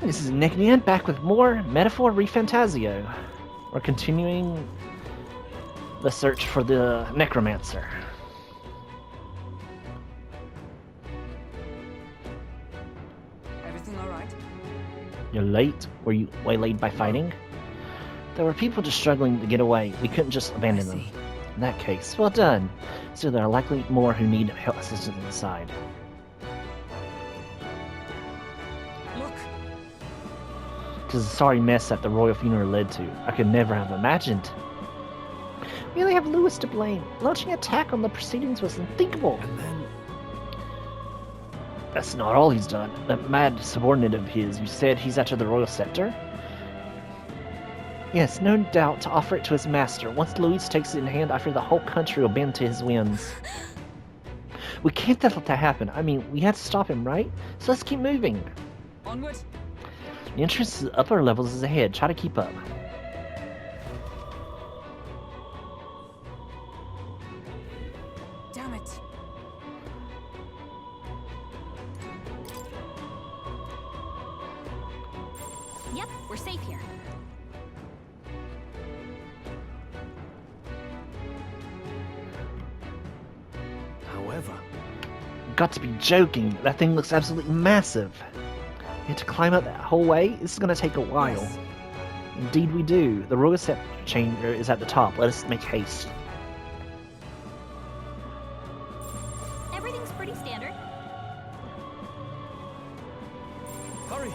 This is Nick Nian back with more Metaphor ReFantazio. We're continuing the search for the Necromancer. Everything all right? You're late? Were you waylaid by fighting? There were people just struggling to get away. We couldn't just abandon them. In that case, well done. So there are likely more who need help assistance inside. Look! It was a sorry mess that the royal funeral led to. I could never have imagined. We only have Lewis to blame. Launching an attack on the proceedings was unthinkable. And then... That's not all he's done. That mad subordinate of his, you said he's after the royal scepter? Yes, no doubt to offer it to his master. Once Luis takes it in hand, I fear the whole country will bend to his whims. We can't let that happen. I mean, we had to stop him, right? So let's keep moving. Onward! The entrance to the upper levels is ahead. Try to keep up. Damn it! Yep, we're safe here. However... Got to be joking. That thing looks absolutely massive. We have to climb up that whole way? This is going to take a while. Yes. Indeed we do. The royal scepter chamber is at the top. Let us make haste. Everything's pretty standard. Hurry!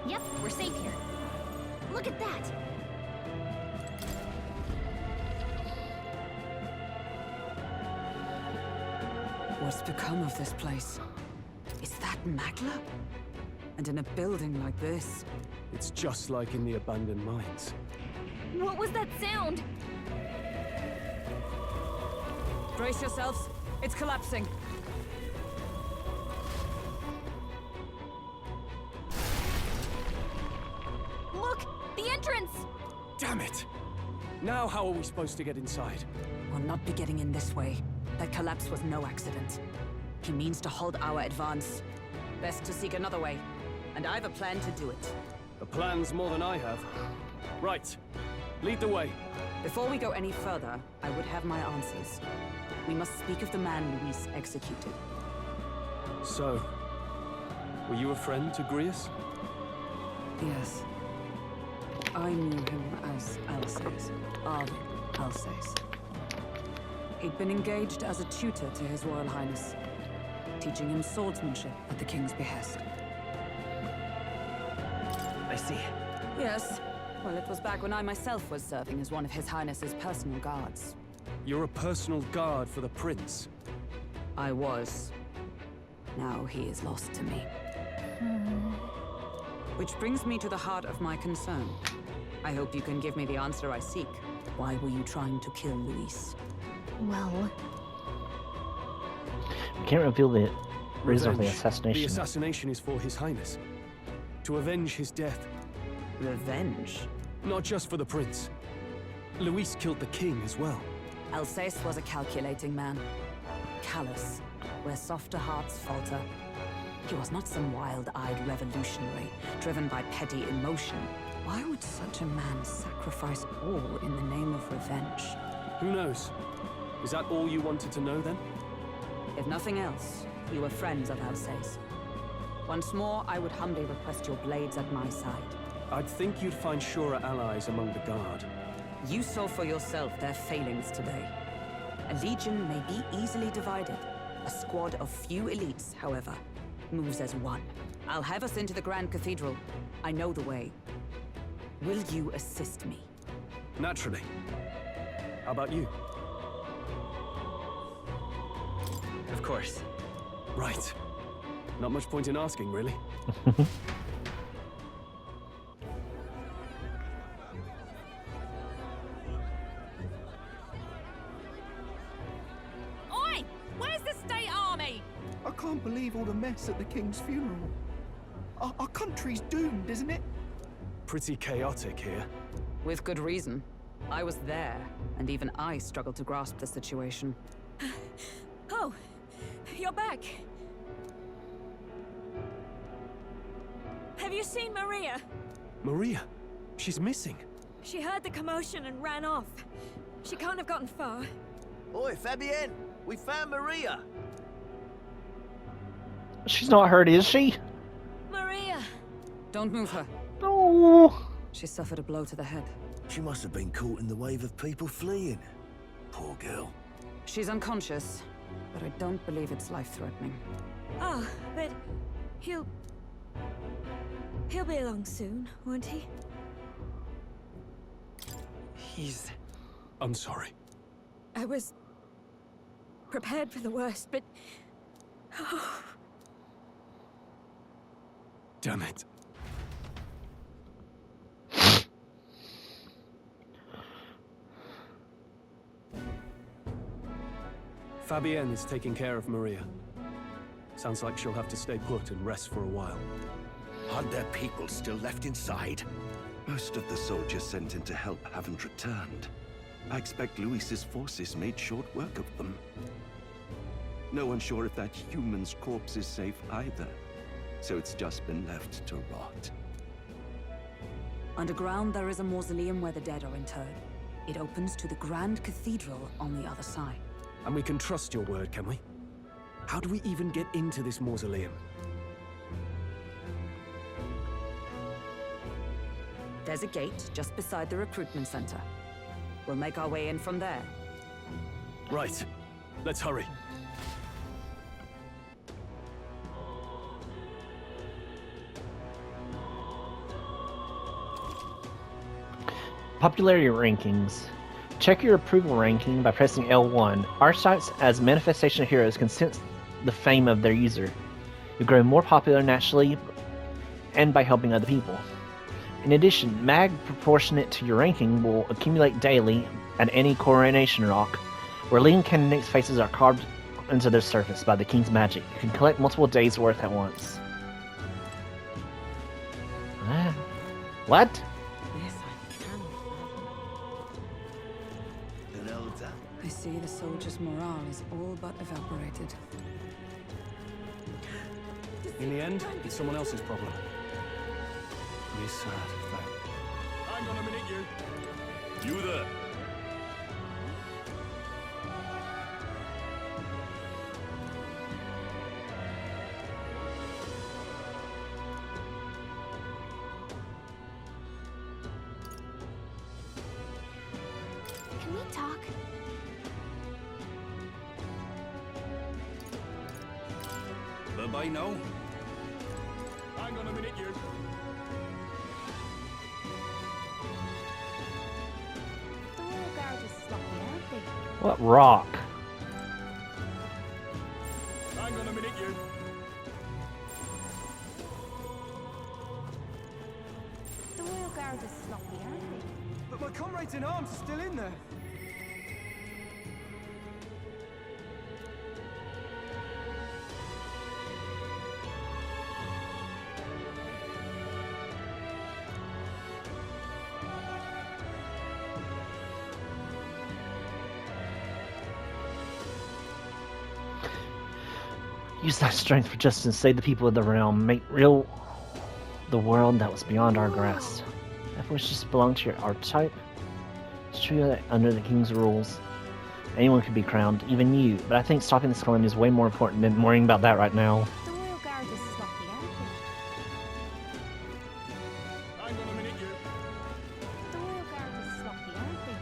Yep, we're safe here. Look at that! What's become of this place? Is that Magla? And in a building like this? It's just like in the abandoned mines. What was that sound? Brace yourselves. It's collapsing. Look! The entrance! Damn it! Now how are we supposed to get inside? We'll not be getting in this way. That collapse was no accident. He means to halt our advance. Best to seek another way. And I've a plan to do it. A plan's more than I have. Right. Lead the way. Before we go any further, I would have my answers. We must speak of the man Luis executed. So... were you a friend to Grius? Yes. I knew him as Alsace, of Alsace. He'd been engaged as a tutor to His Royal Highness, teaching him swordsmanship at the King's behest. I see. Yes. Well, it was back when I myself was serving as one of His Highness's personal guards. You're a personal guard for the Prince. I was. Now he is lost to me. Which brings me to the heart of my concern. I hope you can give me the answer I seek. Why were you trying to kill Luis? Well, We can't reveal the reason of the Revenge. assassination. The assassination is for His Highness. To avenge his death. Revenge? Not just for the Prince. Luis killed the King as well. Alsace was a calculating man. Callous, where softer hearts falter. He was not some wild-eyed revolutionary, driven by petty emotion. Why would such a man sacrifice all in the name of revenge? Who knows? Is that all you wanted to know then? If nothing else, you were friends of Alsace. Once more, I would humbly request your blades at my side. I'd think you'd find surer allies among the Guard. You saw for yourself their failings today. A legion may be easily divided. A squad of few elites, however, moves as one. I'll have us into the Grand Cathedral. I know the way. Will you assist me? Naturally. How about you? Of course. Right. Not much point in asking, really. Oi! Where's the state army? I can't believe all the mess at the King's funeral. Our country's doomed, isn't it? Pretty chaotic here. With good reason. I was there, and even I struggled to grasp the situation. Oh, you're back. Have you seen Maria? Maria? She's missing. She heard the commotion and ran off. She can't have gotten far. Oi, Fabienne! We found Maria! She's not hurt, is she? Maria! Don't move her. No. She suffered a blow to the head. She must have been caught in the wave of people fleeing. Poor girl. She's unconscious, but I don't believe it's life-threatening. Oh, but he'll be along soon, won't he? I'm sorry. I was prepared for the worst, but Damn it. Fabienne is taking care of Maria. Sounds like she'll have to stay put and rest for a while. Aren't there people still left inside? Most of the soldiers sent in to help haven't returned. I expect Luis's forces made short work of them. No one's sure if that human's corpse is safe either, so it's just been left to rot. Underground, there is a mausoleum where the dead are interred. It opens to the Grand Cathedral on the other side. And we can trust your word, can we? How do we even get into this mausoleum? There's a gate just beside the recruitment center. We'll make our way in from there. Right. Let's hurry. Popularity rankings. Check your approval ranking by pressing L1. Archetypes as manifestation of heroes can sense the fame of their user. You grow more popular naturally and by helping other people. In addition, mag proportionate to your ranking will accumulate daily at any coronation rock, where leading candidates' faces are carved into their surface by the king's magic. You can collect multiple days' worth at once. What? Yes, I see the soldiers' morale is all but evaporated. In the end, it's someone else's problem. Be sad if that... Hang on a minute, you. You there. Can we talk? Bye-bye now. Hang on a minute, you. The royal guard is sloppy, aren't they? What rock? Hang on a minute, you. The royal guard is sloppy, aren't they? But my comrades in arms are still in there. Use that strength for justice and save the people of the realm. Make real the world that was beyond our grasp. If wishes belong to your archetype, it's true that under the king's rules, anyone could be crowned, even you. But I think stopping this calamity is way more important than worrying about that right now. The royal guard is sloppy, aren't they? Hang on a minute, you. The royal guard is sloppy, aren't they?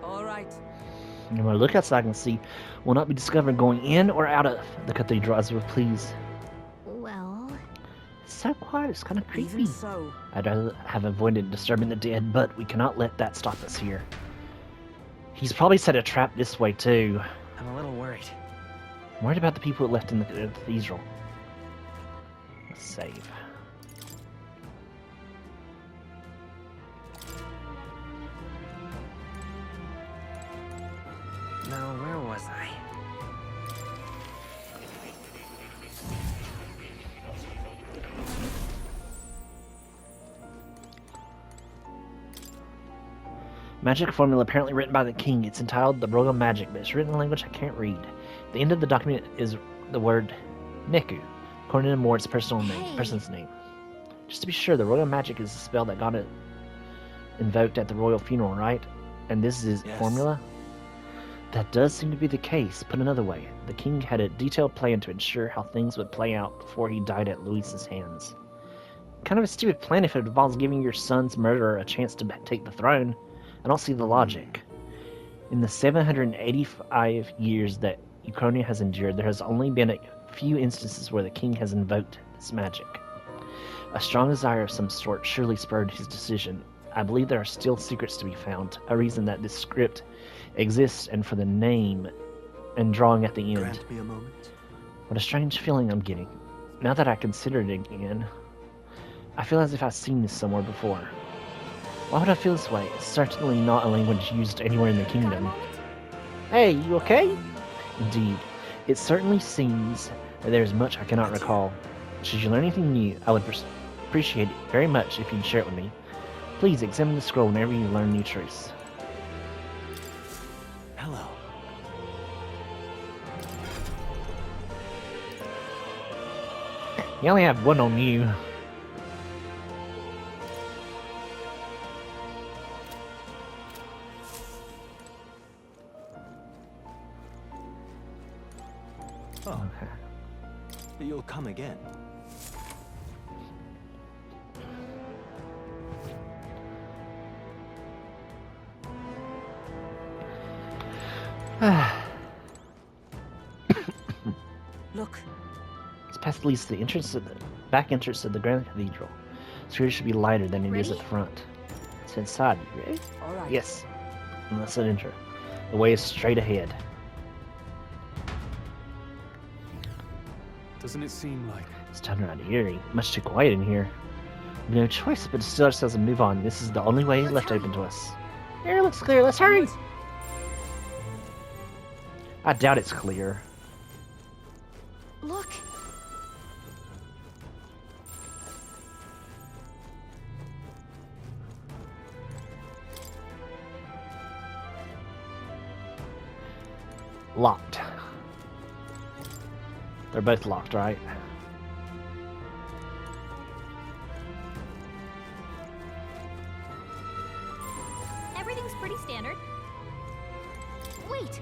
All right. And when I look outside and see, will not be discovered going in or out of the cathedral as we please. Well, It's so quiet, it's kind of creepy. Even so, I'd rather have avoided disturbing the dead, but we cannot let that stop us here. He's probably set a trap this way too. I'm a little worried. I'm worried about the people left in the cathedral. Let's save. Now, where was I? Magic formula apparently written by the king. It's entitled The Royal Magic, but it's written in a language I can't read. The end of the document is the word Neku, according to Mort's person's name. Just to be sure, the Royal Magic is the spell that got it invoked at the royal funeral, right? And this is his formula? That does seem to be the case. Put another way, the king had a detailed plan to ensure how things would play out before he died at Luis's hands. Kind of a stupid plan if it involves giving your son's murderer a chance to take the throne. I don't see the logic. In the 785 years that Ukraine has endured, there has only been a few instances where the king has invoked this magic. A strong desire of some sort surely spurred his decision. I believe there are still secrets to be found, a reason that this script exists, and for the name and drawing at the end. Grant me a moment. What a strange feeling I'm getting. Now that I consider it again, I feel as if I've seen this somewhere before. Why would I feel this way? It's certainly not a language used anywhere in the kingdom. Hey, you okay? Indeed. It certainly seems that there is much I cannot recall. Should you learn anything new, I would appreciate it very much if you'd share it with me. Please examine the scroll whenever you learn new truths. Hello. You only have one on you. Oh. You'll come again. Look. It's past at least the entrance of the back entrance of the Grand Cathedral. So here should be lighter than it is at the front. It's inside. You ready? All right. Yes. And let's enter. The way is straight ahead. Doesn't it seem like... It's time around eerie. Much too quiet in here. We have no choice but to still ourselves and move on. This is the only way left open to us. Here looks clear. Let's hurry. I doubt it's clear. Look. Locked. They're both locked, right? Everything's pretty standard. Wait.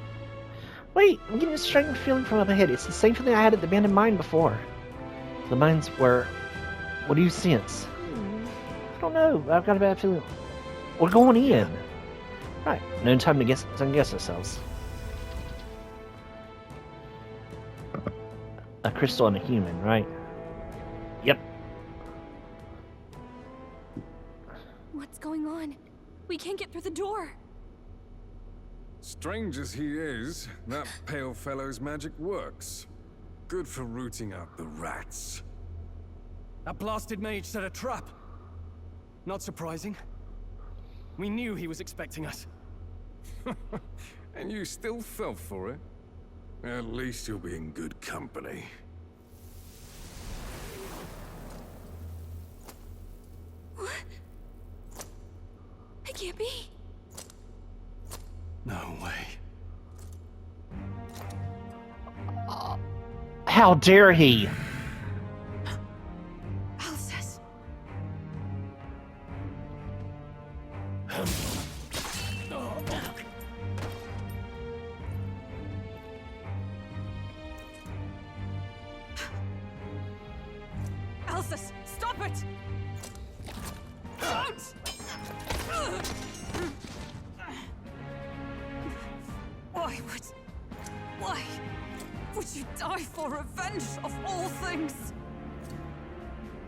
Wait, I'm getting a strange feeling from up ahead. It's the same feeling I had at the abandoned mine before. The mines were... What do you sense? I don't know. I've got a bad feeling. We're going in. Right. No time to guess ourselves. A crystal and a human, right? Yep. What's going on? We can't get through the door. Strange as he is, that pale fellow's magic works. Good for rooting out the rats. That blasted mage set a trap. Not surprising. We knew he was expecting us. And you still fell for it? At least you'll be in good company. What? It can't be. No way. How dare he? Alsace. Alsace, stop it! Don't! Why would you die for revenge of all things?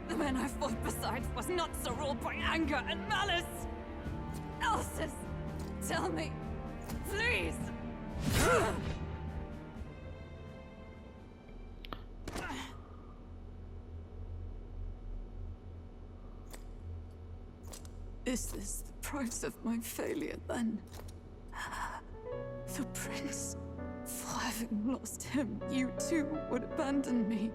The man I fought beside was not so ruled by anger and malice. Alsace, tell me, please. Is this the price of my failure, then? The prince, for having lost him, you too would abandon me.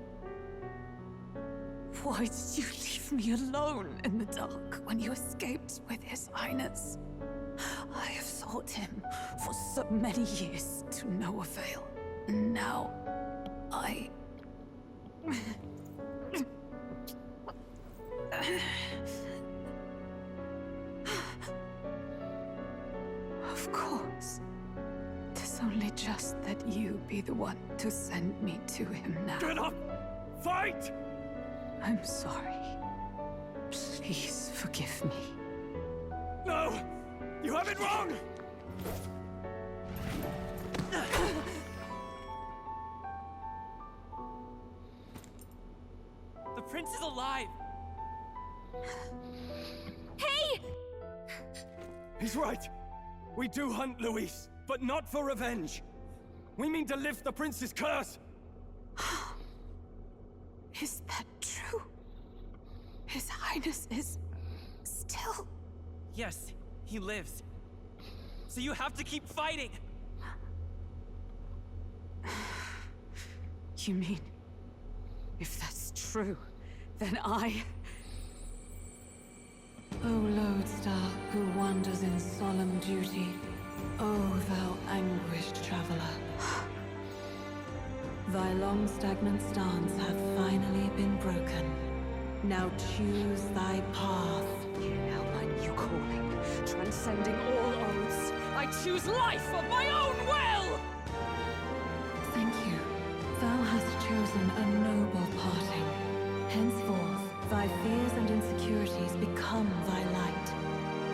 Why did you leave me alone in the dark when you escaped with his highness? I fought him for so many years to no avail. And now, I... Of course. 'Tis only just that you be the one to send me to him now. Get up! Fight! I'm sorry. Please forgive me. No! You have it wrong! The prince is alive! Hey! He's right. We do hunt Luis, but not for revenge. We mean to lift the prince's curse. Is that true? His Highness is... still... Yes, he lives. So you have to keep fighting! You mean... if that's true, then I... O lodestar who wanders in solemn duty, O thou anguished traveler. Thy long stagnant stance hath finally been broken. Now choose thy path. Now my new calling, transcending all oaths, I choose life of my own will! Thank you. Thou hast chosen a noble parting. Henceforth, thy fears and insecurities become thy light.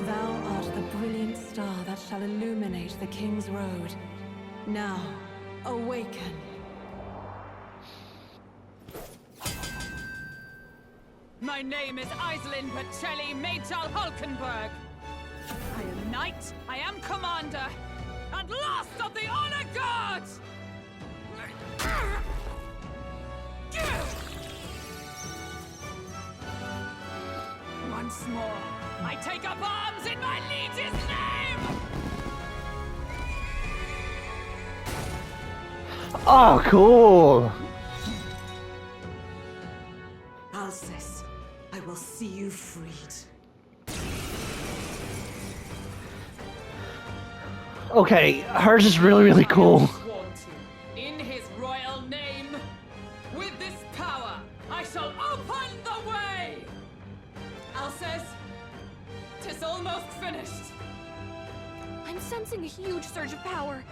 Thou art the brilliant star that shall illuminate the King's Road. Now, awaken. My name is Aislinn Pacelli Majal Hulkenberg. I am knight, I am commander, and last of the Honor Guards! Once more, I take up arms in my liege's name! Oh, cool! Alcest, I will see you freed. Okay, hers is really, really cool. Sworn to, in his royal name, with this power, I shall open the way! Alcest, 'tis almost finished. I'm sensing a huge surge of power.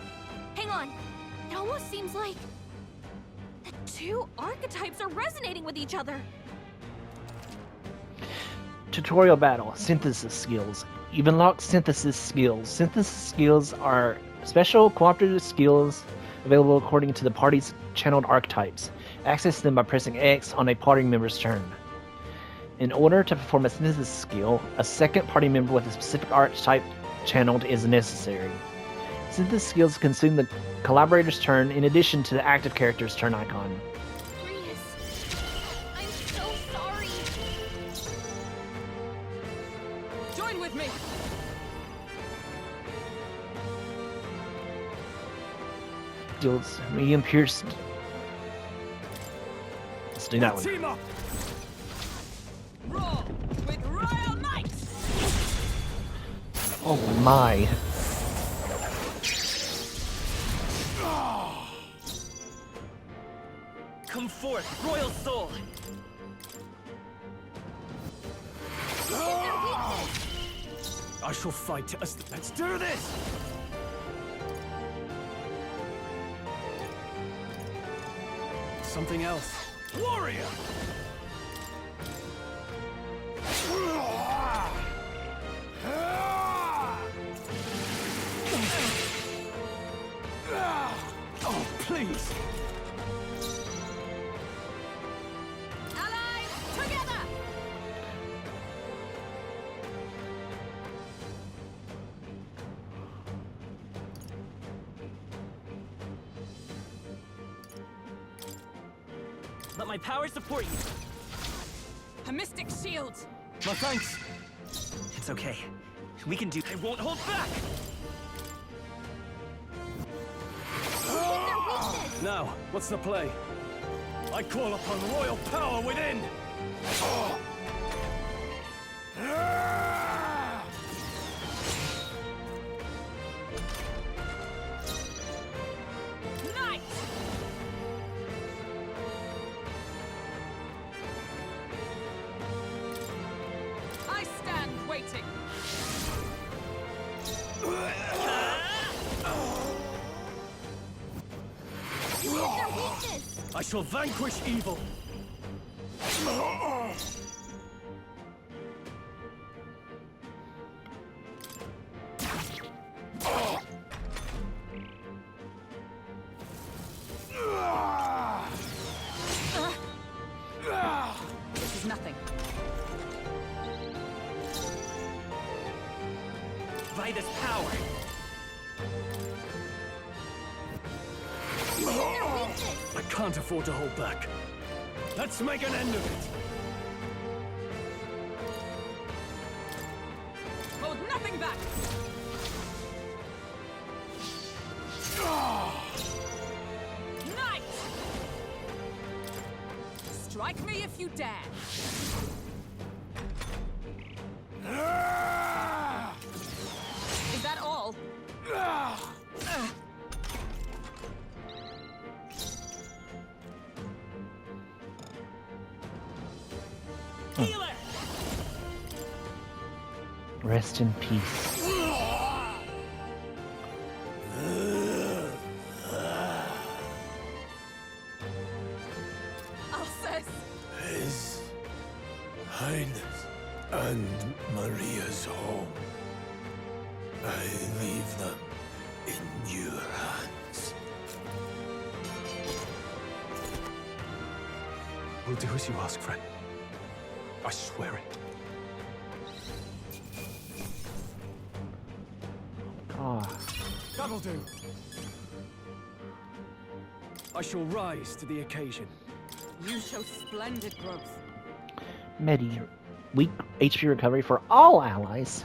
Hang on. It almost seems like... the two archetypes are resonating with each other. Tutorial battle. Synthesis skills. You've unlocked synthesis skills. Synthesis skills are special cooperative skills available according to the party's channeled archetypes. Access them by pressing X on a party member's turn. In order to perform a synthesis skill, a second party member with a specific archetype channeled is necessary. Synthesis skills consume the collaborator's turn in addition to the active character's turn icon. Rhys, I'm so sorry. Join with me! Deals medium pierced. Let's do that one. Team up! Roar with royal might! Oh my. Come forth, royal soul! I shall fight us. Let's do this! Something else. Warrior! Oh, please! Allies, together! Let my power support you! A mystic shield! My thanks! It's okay. We can do... I won't hold back! Now, what's the play? I call upon royal power within! I shall vanquish evil. This is nothing. Vida's power. I can't afford to hold back. Let's make an end of it. Hold nothing back. Knight! Strike me if you dare. Is that all? Rest in peace. Alsace! His Highness and Maria's home. I leave them in your hands. We'll do as you ask, friend. I swear it. Ah, That'll do. I shall rise to the occasion. You show splendid growth. Medi, weak HP recovery for all allies.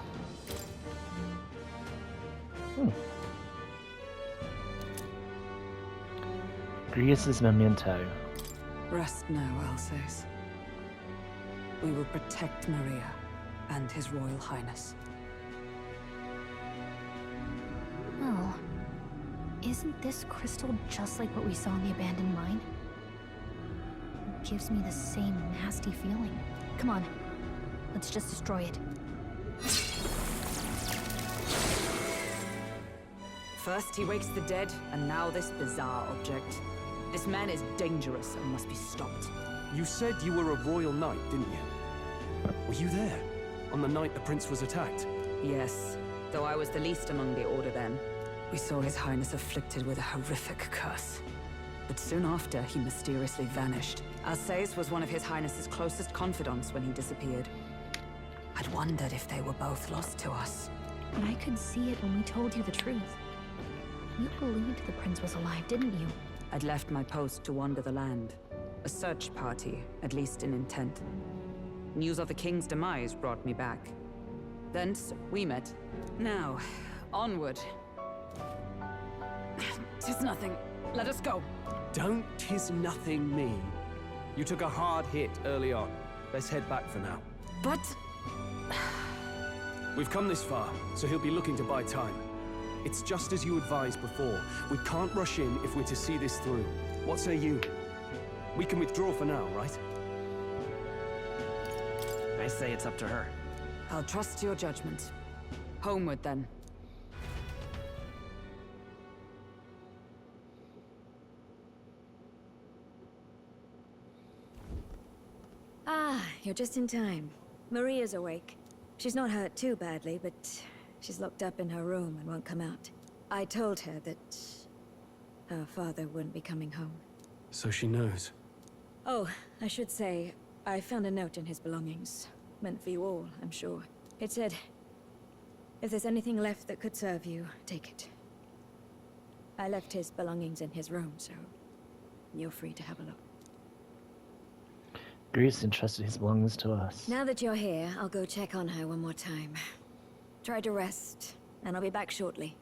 Grievous' memento. Rest now, Alsace. We will protect Maria and His Royal Highness. Oh. Isn't this crystal just like what we saw in the abandoned mine? It gives me the same nasty feeling. Come on. Let's just destroy it. First he wakes the dead, and now this bizarre object. This man is dangerous and must be stopped. You said you were a royal knight, didn't you? Were you there? On the night the prince was attacked? Yes, though I was the least among the Order then. We saw His Highness afflicted with a horrific curse. But soon after, he mysteriously vanished. Alsace was one of His Highness's closest confidants when he disappeared. I'd wondered if they were both lost to us. But I could see it when we told you the truth. You believed the prince was alive, didn't you? I'd left my post to wander the land. A search party, at least in intent. News of the king's demise brought me back. Thence, we met. Now, onward. 'Tis nothing. Let us go. Don't tis nothing me. You took a hard hit early on. Let's head back for now. But... We've come this far, so he'll be looking to buy time. It's just as you advised before. We can't rush in if we're to see this through. What say you? We can withdraw for now, right? I say it's up to her. I'll trust your judgment. Homeward, then. Ah, you're just in time. Maria's awake. She's not hurt too badly, but she's locked up in her room and won't come out. I told her that her father wouldn't be coming home. So she knows. Oh, I should say, I found a note in his belongings. Meant for you all, I'm sure. It said, if there's anything left that could serve you, take it. I left his belongings in his room, so you're free to have a look. Grievous entrusted his belongings to us. Now that you're here, I'll go check on her one more time. Try to rest, and I'll be back shortly.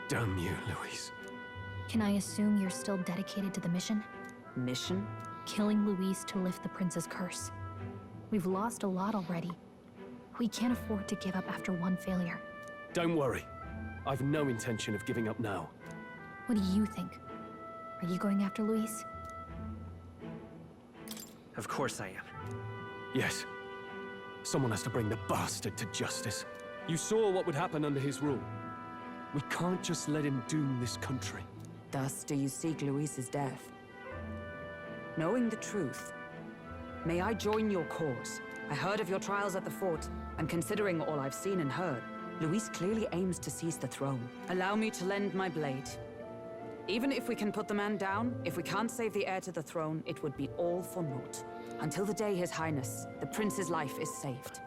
Damn you, Louise. Can I assume you're still dedicated to the mission? Mission? Killing Louise to lift the prince's curse. We've lost a lot already. We can't afford to give up after one failure. Don't worry. I've no intention of giving up now. What do you think? Are you going after Louise? Of course I am. Yes. Someone has to bring the bastard to justice. You saw what would happen under his rule. We can't just let him doom this country. Thus do you seek Luis's death. Knowing the truth, may I join your cause? I heard of your trials at the fort, and considering all I've seen and heard, Luis clearly aims to seize the throne. Allow me to lend my blade. Even if we can put the man down, if we can't save the heir to the throne, it would be all for naught. Until the day His Highness, the prince's life is saved.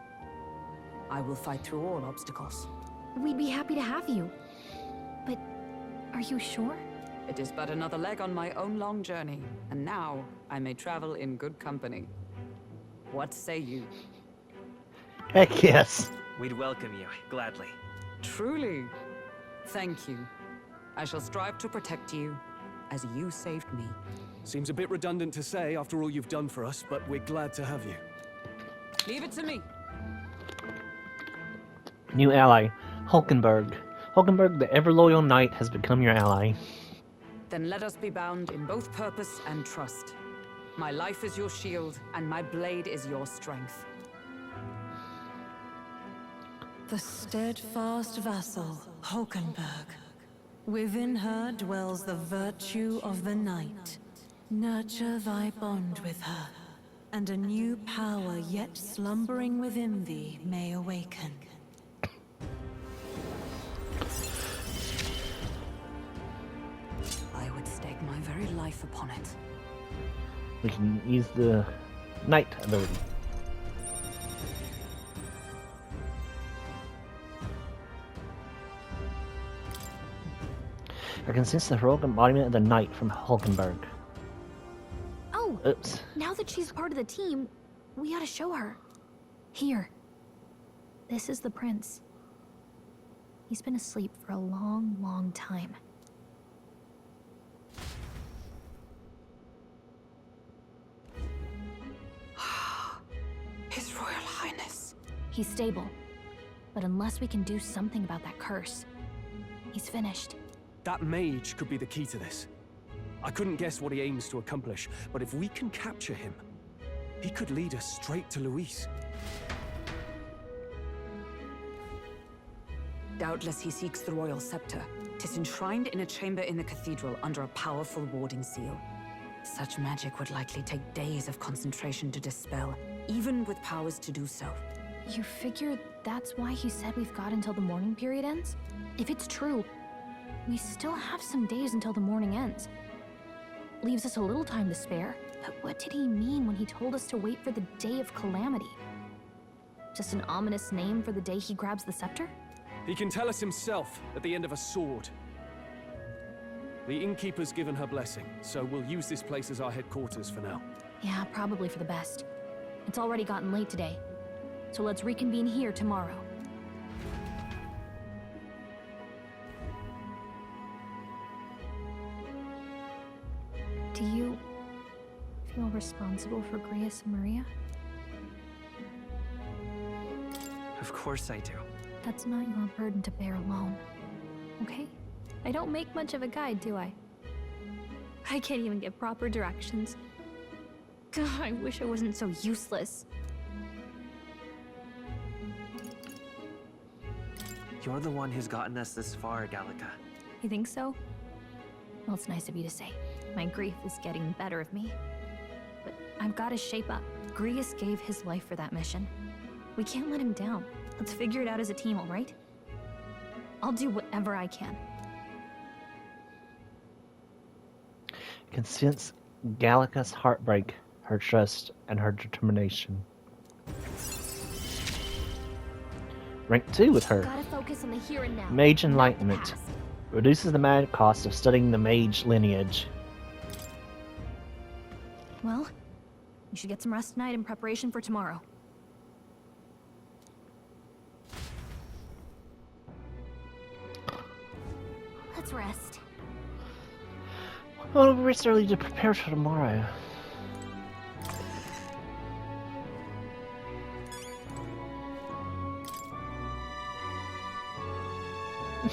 I will fight through all obstacles. We'd be happy to have you. But are you sure? It is but another leg on my own long journey, and now I may travel in good company. What say you? Heck yes. We'd welcome you, gladly. Truly. Thank you. I shall strive to protect you, as you saved me. Seems a bit redundant to say after all you've done for us, but we're glad to have you. Leave it to me. New ally, Hulkenberg. Hulkenberg, the ever-loyal knight, has become your ally. Then let us be bound in both purpose and trust. My life is your shield, and my blade is your strength. The steadfast vassal, Hulkenberg. Within her dwells the virtue of the knight. Nurture thy bond with her, and a new power yet slumbering within thee may awaken. I would stake my very life upon it. We can use the knight ability. I can sense the heroic embodiment of the knight from Hulkenberg. Oh! Oops. Now that she's part of the team, we ought to show her. Here. This is the prince. He's been asleep for a long, long time. His Royal Highness. He's stable. But unless we can do something about that curse, he's finished. That mage could be the key to this. I couldn't guess what he aims to accomplish, but if we can capture him, he could lead us straight to Luis. Doubtless he seeks the royal scepter. 'Tis enshrined in a chamber in the cathedral under a powerful warding seal. Such magic would likely take days of concentration to dispel, even with powers to do so. You figure that's why he said we've got until the mourning period ends? If it's true, we still have some days until the mourning ends. Leaves us a little time to spare. But what did he mean when he told us to wait for the day of calamity? Just an ominous name for the day he grabs the scepter? He can tell us himself at the end of a sword. The innkeeper's given her blessing, so we'll use this place as our headquarters for now. Yeah, probably for the best. It's already gotten late today, so let's reconvene here tomorrow. Do you feel responsible for Grius and Maria? Of course I do. That's not your burden to bear alone, okay? I don't make much of a guide, do I? I can't even get proper directions. God, I wish I wasn't so useless. You're the one who's gotten us this far, Gallica. You think so? Well, it's nice of you to say. My grief is getting the better of me. But I've got to shape up. Grius gave his life for that mission. We can't let him down. Let's figure it out as a team, all right? I'll do whatever I can. I can sense Gallica's heartbreak, her trust, and her determination. Rank 2 with her. Gotta focus on the here and now. Mage Enlightenment. Reduces the mad cost of studying the mage lineage. Well, you should get some rest tonight in preparation for tomorrow. Let's rest. Well, we'll rest early to prepare for tomorrow. I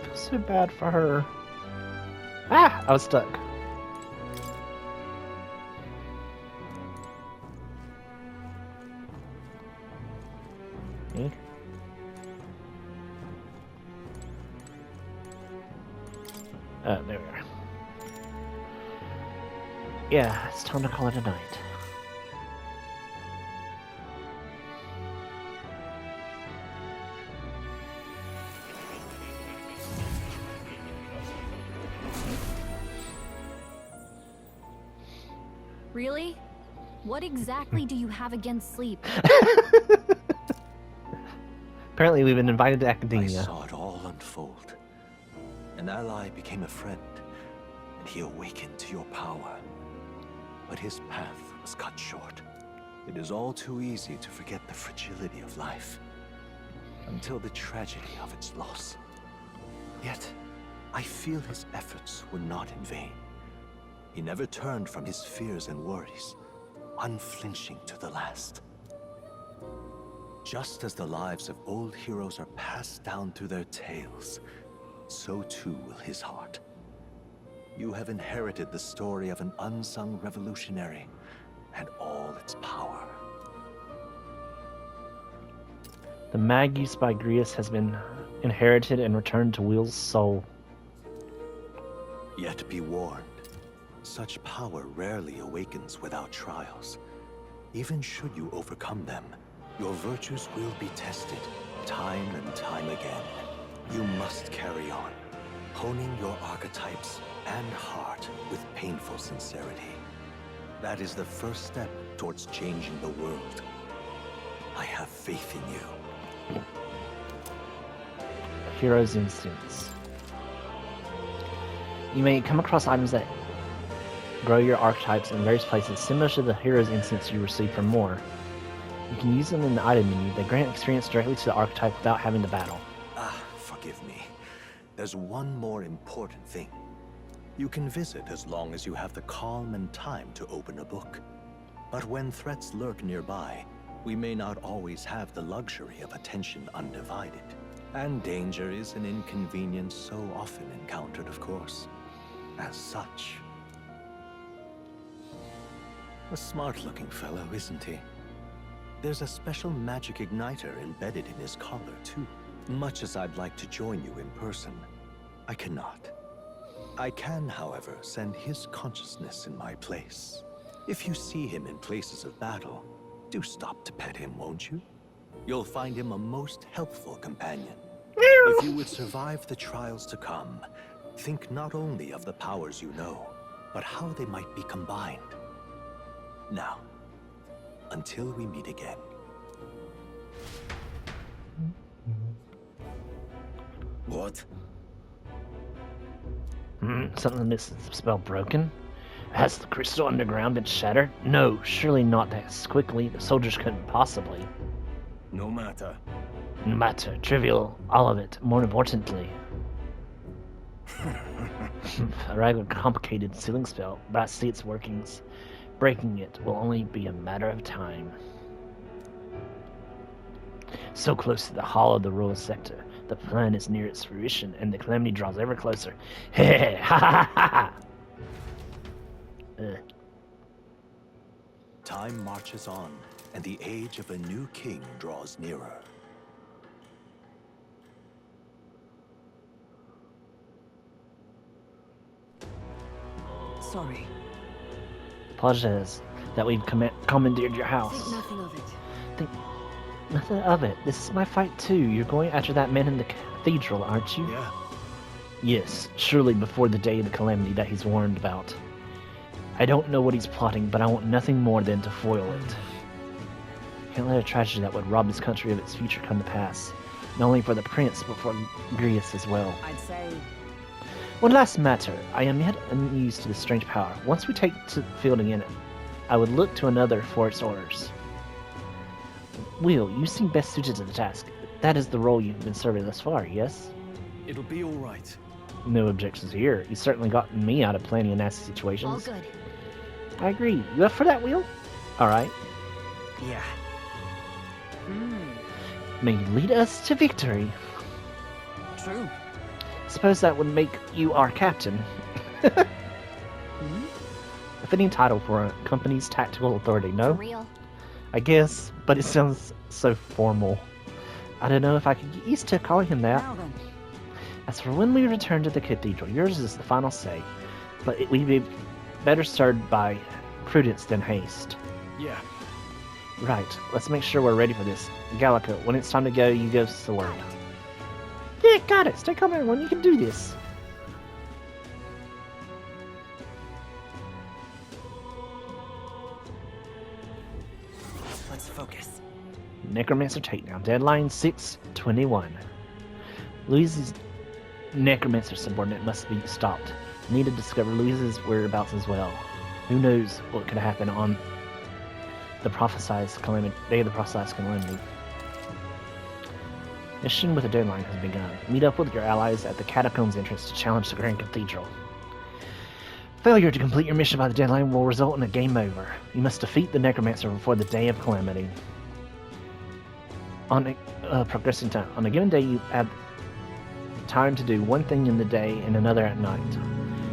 feel so bad for her. Ah! I was stuck. Okay. There we are. Yeah, it's time to call it a night. Really? What exactly do you have against sleep? Apparently we've been invited to I academia. saw it all unfold. An ally became a friend, and he awakened to your power. But his path was cut short. It is all too easy to forget the fragility of life, until the tragedy of its loss. Yet, I feel his efforts were not in vain. He never turned from his fears and worries, unflinching to the last. Just as the lives of old heroes are passed down through their tales, so too will his heart. You have inherited the story of an unsung revolutionary and all its power. The mag used by Grius has been inherited and returned to Will's soul. Yet be warned, such power rarely awakens without trials. Even should you overcome them, your virtues will be tested, time and time again. You must carry on, honing your archetypes and heart with painful sincerity. That is the first step towards changing the world. I have faith in you. Hero's Instincts. You may come across items that grow your archetypes in various places, similar to the Hero's Instincts you receive from More. You can use them in the item menu. They grant experience directly to the archetype without having to battle. Forgive me. There's one more important thing. You can visit as long as you have the calm and time to open a book. But when threats lurk nearby, we may not always have the luxury of attention undivided. And danger is an inconvenience so often encountered, of course. As such. A smart-looking fellow, isn't he? There's a special magic igniter embedded in his collar, too. Much as I'd like to join you in person, I cannot. I can, however, send his consciousness in my place. If you see him in places of battle, do stop to pet him, won't you? You'll find him a most helpful companion. If you would survive the trials to come, think not only of the powers you know, but how they might be combined. Now, until we meet again. What? Something in this spell broken? Has the crystal underground been shattered? No, surely not that quickly. The soldiers couldn't possibly. No matter. No matter. Trivial. All of it. More importantly. A rather complicated sealing spell, but I see its workings. Breaking it will only be a matter of time. So close to the hollow of the royal sector. The plan is near its fruition, and the calamity draws ever closer. Heh ha ha ha ha! Time marches on, and the age of a new king draws nearer. Sorry. Apologize that we've commandeered your house. Think nothing of it. Think nothing of it. This is my fight too. You're going after that man in the cathedral, aren't you? Yeah. Yes, surely before the day of the calamity that he's warned about. I don't know what he's plotting, but I want nothing more than to foil it. Can't let a tragedy that would rob this country of its future come to pass. Not only for the prince, but for Grius as well. I'd say... One last matter. I am yet unused to this strange power. Once we take to the field again, I would look to another for its orders. Will, you seem best suited to the task. That is the role you've been serving thus far, yes? It'll be all right. No objections here. You've certainly gotten me out of plenty of nasty situations. All good. I agree. You up for that, Will? Alright. Yeah. May you lead us to victory. True. Suppose that would make you our captain. A fitting title for a company's tactical authority, no? For real. I guess, but it sounds so formal. I don't know if I could get used to calling him that. Now then. As for when we return to the cathedral, yours is the final say, but we'd be better served by prudence than haste. Yeah. Right, let's make sure we're ready for this. Gallica, when it's time to go, you go sword. Yeah, got it. Stay calm, everyone. You can do this. Let's focus. Necromancer takedown. Deadline 6/21. Louise's necromancer subordinate must be stopped. Need to discover Louise's whereabouts as well. Who knows what could happen on the prophesized calamity, day of the prophesized calamity. Mission with a deadline has begun. Meet up with your allies at the catacombs entrance to challenge the Grand Cathedral. Failure to complete your mission by the deadline will result in a game over. You must defeat the necromancer before the day of calamity. On progressing time. On a given day, you add time to do one thing in the day and another at night.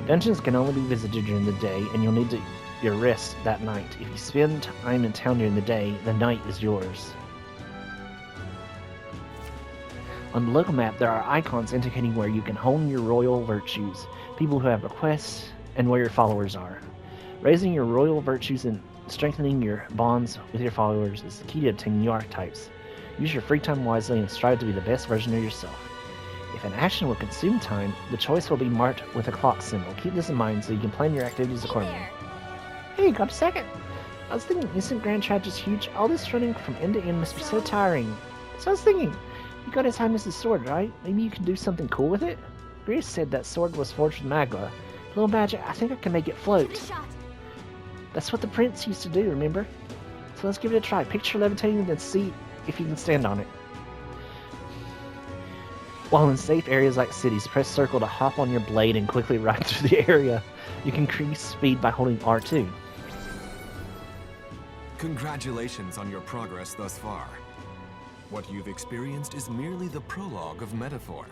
Dungeons can only be visited during the day, and you'll need your rest that night. If you spend time in town during the day, the night is yours. On the local map, there are icons indicating where you can hone your royal virtues, people who have requests, and where your followers are. Raising your royal virtues and strengthening your bonds with your followers is the key to obtaining new archetypes. Use your free time wisely and strive to be the best version of yourself. If an action will consume time, the choice will be marked with a clock symbol. Keep this in mind so you can plan your activities accordingly. Hey, got a second? I was thinking, isn't Grand Tragedy huge? All this running from end to end must be so tiring. So I was thinking, you got His Highness's sword, right? Maybe you can do something cool with it? Grace said that sword was forged with magma. Little magic, I think I can make it float. That's what the prince used to do, remember? So let's give it a try. Picture levitating and see if you can stand on it. While in safe areas like cities, press circle to hop on your blade and quickly ride through the area. You can increase speed by holding R2. Congratulations on your progress thus far. What you've experienced is merely the prologue of metaphor.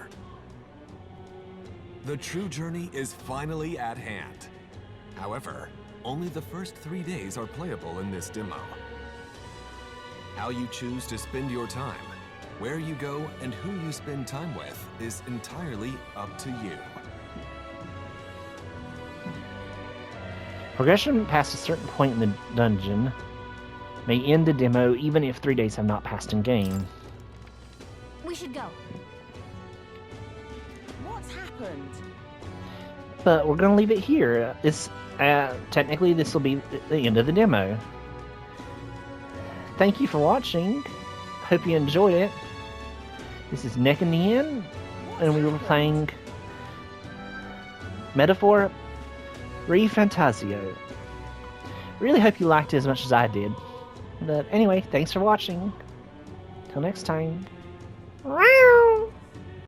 The true journey is finally at hand. However, only the first 3 days are playable in this demo. How you choose to spend your time, where you go, and who you spend time with is entirely up to you. Progression past a certain point in the dungeon may end the demo even if 3 days have not passed in game. We should go. What's happened? But we're going to leave it here. Technically, this will be the end of the demo. Thank you for watching. Hope you enjoyed it. This is Neck in the End, and we were playing Metaphor ReFantazio. Really hope you liked it as much as I did. But anyway, thanks for watching. Till next time. Wow.